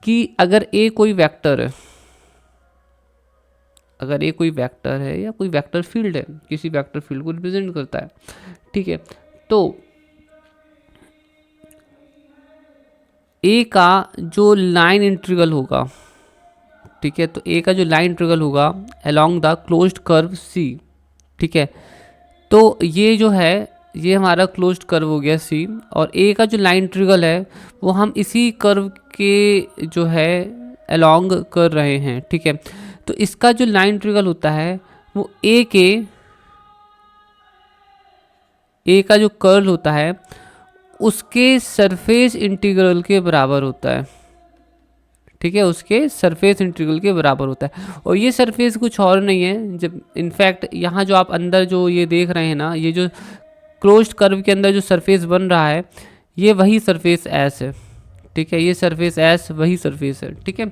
कि अगर ए कोई वेक्टर है, अगर ए कोई वेक्टर है या कोई वेक्टर फील्ड है, किसी वेक्टर फील्ड को रिप्रेजेंट करता है, ठीक है, तो ए का जो लाइन इंटीग्रल होगा, ठीक है, तो ए का जो लाइन इंटीग्रल होगा अलोंग द क्लोज्ड कर्व सी, ठीक है, तो ये जो है ये हमारा क्लोज्ड कर्व हो गया सी, और ए का जो लाइन इंटीग्रल है वो हम इसी कर्व के जो है अलोंग कर रहे हैं, ठीक है, तो इसका जो लाइन इंटीग्रल होता है वो ए का जो कर्ल होता है उसके सरफेस इंटीग्रल के बराबर होता है, ठीक है, उसके सरफेस इंटीग्रल के बराबर होता है। और ये सरफेस कुछ और नहीं है, जब इनफैक्ट यहाँ जो आप अंदर जो ये देख रहे हैं ना, ये जो क्लोज्ड कर्व के अंदर जो सरफेस बन रहा है ये वही सरफेस एस है, ठीक है, ये सरफेस एस वही सरफेस है, ठीक है।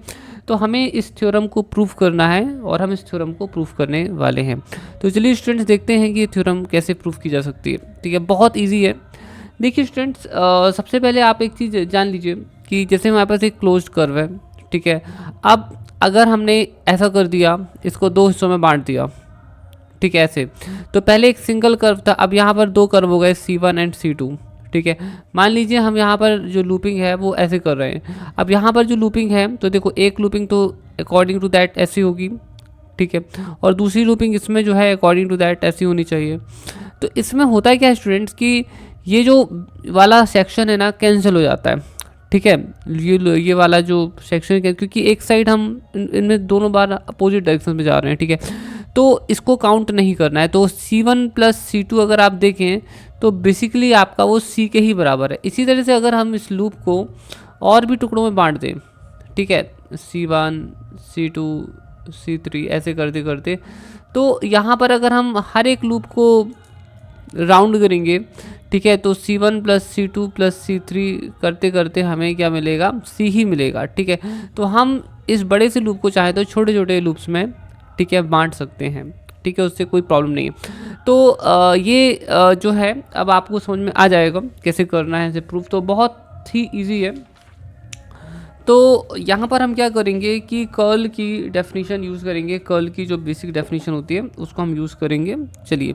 तो हमें इस थ्योरम को प्रूफ करना है और हम इस थ्योरम को प्रूफ करने वाले हैं। तो चलिए स्टूडेंट्स देखते हैं कि ये थ्योरम कैसे प्रूफ की जा सकती है, ठीक है, बहुत ईजी है। देखिए स्टूडेंट्स, सबसे पहले आप एक चीज़ जान लीजिए कि जैसे हमारे पास एक क्लोज्ड कर्व है, ठीक है, अब अगर हमने ऐसा कर दिया, इसको दो हिस्सों में बांट दिया, ठीक है, ऐसे, तो पहले एक सिंगल कर्व था, अब यहाँ पर दो कर्व हो गए C1 एंड C2, ठीक है। मान लीजिए हम यहाँ पर जो लूपिंग है वो ऐसे कर रहे हैं, अब यहाँ पर जो लूपिंग है तो देखो एक लूपिंग तो अकॉर्डिंग टू दैट ऐसी होगी, ठीक है, और दूसरी लूपिंग इसमें जो है अकॉर्डिंग टू दैट ऐसी होनी चाहिए। तो इसमें होता है क्या स्टूडेंट्स कि ये जो वाला सेक्शन है ना कैंसिल हो जाता है, ठीक है, ये वाला जो सेक्शन है, क्योंकि एक साइड हम इनमें दोनों बार अपोजिट डायरेक्शन में जा रहे हैं, ठीक है, तो इसको काउंट नहीं करना है। तो C1 प्लस C2 अगर आप देखें तो बेसिकली आपका वो C के ही बराबर है। इसी तरह से अगर हम इस लूप को और भी टुकड़ों में बांट दें, ठीक है, C1 C2 C3 ऐसे करते करते, तो यहाँ पर अगर हम हर एक लूप को राउंड करेंगे, ठीक है, तो C1 plus C2 plus C3 करते करते हमें क्या मिलेगा, C ही मिलेगा, ठीक है। तो हम इस बड़े से लूप को चाहे तो छोटे छोटे लूप्स में, ठीक है, बांट सकते हैं, ठीक है, उससे कोई प्रॉब्लम नहीं है। तो ये जो है अब आपको समझ में आ जाएगा कैसे करना है इसे प्रूफ, तो बहुत ही इजी है। तो यहाँ पर हम क्या करेंगे कि कर्ल की डेफिनेशन यूज़ करेंगे, कर्ल की जो बेसिक डेफिनेशन होती है उसको हम यूज़ करेंगे। चलिए,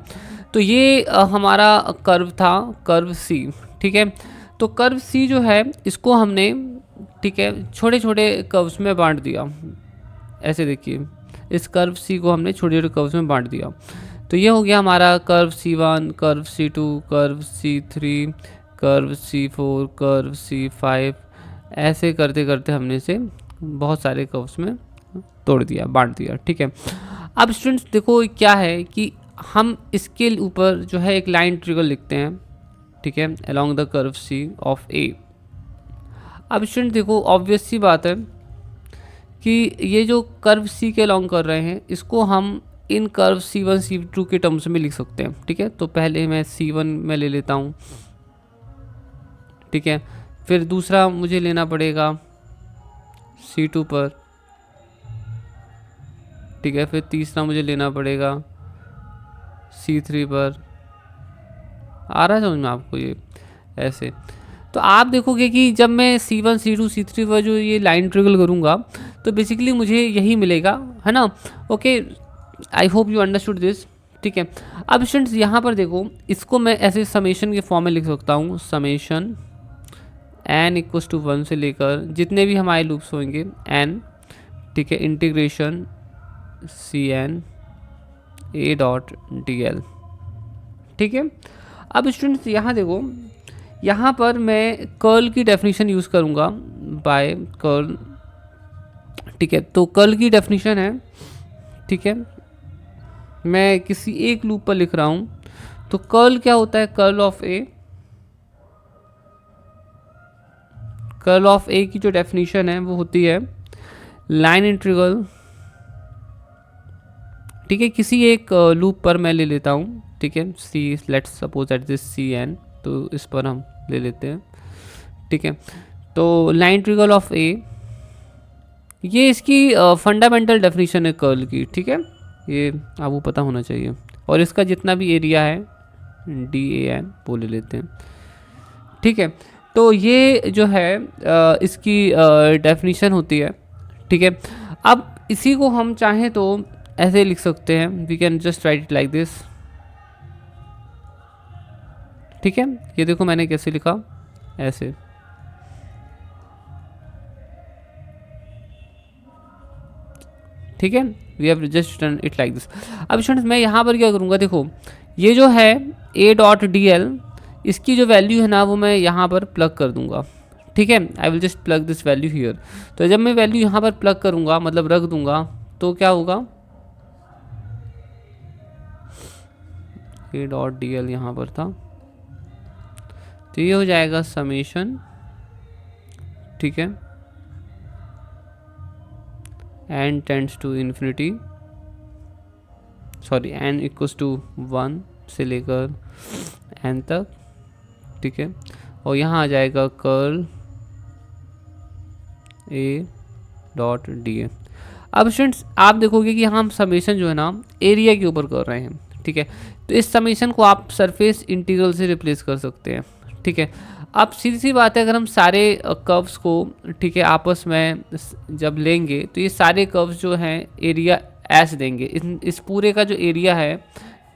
तो ये हमारा कर्व था, कर्व सी, ठीक है, तो कर्व सी जो है इसको हमने, ठीक है, छोटे छोटे कर्व्स में बांट दिया, ऐसे देखिए, इस कर्व सी को हमने छोटे छोटे कर्व्स में बांट दिया। तो ये हो गया हमारा curve C1, curve C2, curve C3, curve C4, curve C5, ऐसे करते करते हमने इसे बहुत सारे कर्व्स में तोड़ दिया, बांट दिया, ठीक है। अब स्टूडेंट्स देखो क्या है कि हम इसके ऊपर जो है एक लाइन इंटीग्रल लिखते हैं, ठीक है, along the curve C of A। अब स्टूडेंट देखो ऑब्वियस सी बात है कि ये जो कर्व C के अलोंग कर रहे हैं इसको हम इन कर्व C1 C2 के टर्म्स में लिख सकते हैं, ठीक है। तो पहले मैं C1 में ले लेता हूँ, ठीक है, फिर दूसरा मुझे लेना पड़ेगा C2 पर, ठीक है, फिर तीसरा मुझे लेना पड़ेगा C3 पर। आ रहा है समझ में आपको ये ऐसे? तो आप देखोगे कि जब मैं C1 C2 C3 पर जो ये लाइन इंटीग्रल करूँगा तो बेसिकली मुझे यही मिलेगा, है ना। Okay, I hope you understood this, ठीक है। अब स्टूडेंट्स यहाँ पर देखो, इसको मैं ऐसे समेशन के फॉर्म में लिख सकता हूँ, समेशन n इक्वल्स टू 1 से लेकर जितने भी हमारे लूप्स होंगे n, ठीक है, integration Cn a dot dl, ठीक है। अब स्टूडेंट्स यहाँ देखो, यहाँ पर मैं कर्ल की डेफिनेशन यूज़ करूँगा बाय कर्ल, ठीक है। तो कर्ल की डेफिनेशन है, ठीक है, मैं किसी एक लूप पर लिख रहा हूँ, तो कर्ल क्या होता है, curl of A, curl of A की जो डेफिनेशन है वो होती है लाइन इंटीग्रल, ठीक है, किसी एक लूप पर मैं ले लेता हूँ, ठीक है, see, let's suppose that this Cn, तो इस पर हम ले लेते हैं, ठीक है। तो लाइन इंटीग्रल ऑफ ए, ये इसकी फंडामेंटल डेफिनेशन है कर्ल की, ठीक है, ये आपको पता होना चाहिए। और इसका जितना भी एरिया है DAN वो ले लेते हैं, ठीक है। तो ये जो है इसकी डेफिनीशन होती है, ठीक है। अब इसी को हम चाहें तो ऐसे लिख सकते हैं, we can just write it like this, ठीक है। ये देखो मैंने कैसे लिखा, ऐसे, ठीक है। We have just done it like this. अब स्टूडेंट्स मैं यहाँ पर क्या करूँगा, देखो ये जो है ए डॉट डी एल, इसकी जो वैल्यू है ना वो मैं यहाँ पर प्लग कर दूंगा, ठीक है। I will just plug this value here. तो जब मैं वैल्यू यहाँ पर प्लग करूँगा, मतलब रख दूंगा, तो क्या होगा, ए डॉट डी एल यहाँ पर था, तो ये हो जाएगा समेशन, ठीक है, N tends to infinity, sorry N equals to 1 से लेकर एन तक, ठीक है। और यहाँ आ जाएगा curl A dot D A. अब स्टूडेंट्स आप देखोगे कि हम समेशन जो है ना एरिया के ऊपर कर रहे हैं, ठीक है। तो इस समेशन को आप सरफेस इंटीग्रल से रिप्लेस कर सकते हैं, ठीक है। अब सीधी सी बात है, अगर हम सारे कर्व्स को, ठीक है, आपस में जब लेंगे तो ये सारे कर्व्स जो हैं एरिया एस देंगे। इस पूरे का जो एरिया है,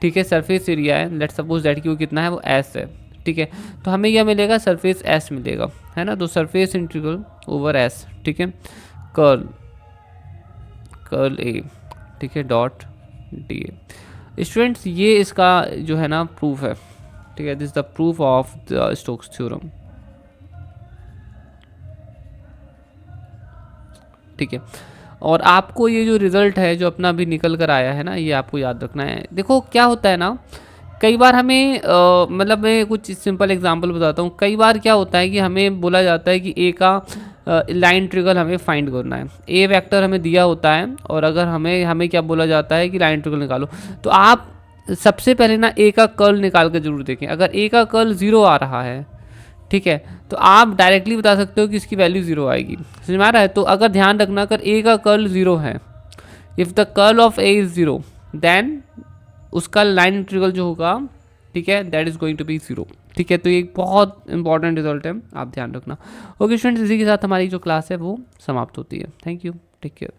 ठीक है, सरफेस एरिया है, लेट्स सपोज दैट कि वो कितना है, वो एस है, ठीक है। तो हमें यह मिलेगा सरफेस एस मिलेगा, है ना। तो सरफेस इंटीग्रल ओवर एस, ठीक है, कर्ल ए, ठीक है, डॉट डी ए। स्टूडेंट्स ये इसका जो है ना प्रूफ है, ठीक है, this the proof of the Stokes theorem, ठीक है। और आपको ये जो रिजल्ट है जो अपना भी निकल कर आया है ना, ये आपको याद रखना है। देखो क्या होता है ना, कई बार हमें मतलब मैं कुछ सिंपल एग्जांपल बताता हूँ। कई बार क्या होता है कि हमें बोला जाता है कि ए का लाइन इंटीग्रल हमें फाइंड करना है, ए वेक्टर हमें दिया होता है, और अगर हमें क्या बोला जाता है कि लाइन इंटीग्रल निकालो, तो आप सबसे पहले ना ए का कर्ल निकाल कर जरूर देखें। अगर ए का कर्ल 0 आ रहा है, ठीक है, तो आप डायरेक्टली बता सकते हो कि इसकी वैल्यू 0 आएगी, समझ में आ रहा है। तो अगर ध्यान रखना, अगर ए का कर्ल 0 है, if the curl of A is 0, then उसका लाइन इंटीग्रल जो होगा, ठीक है, that is going to be 0, ठीक है। तो ये एक बहुत इंपॉर्टेंट रिजल्ट है, आप ध्यान रखना। ओके स्टूडेंट्स, इसी के साथ हमारी जो क्लास है वो समाप्त होती है। Thank you, take care.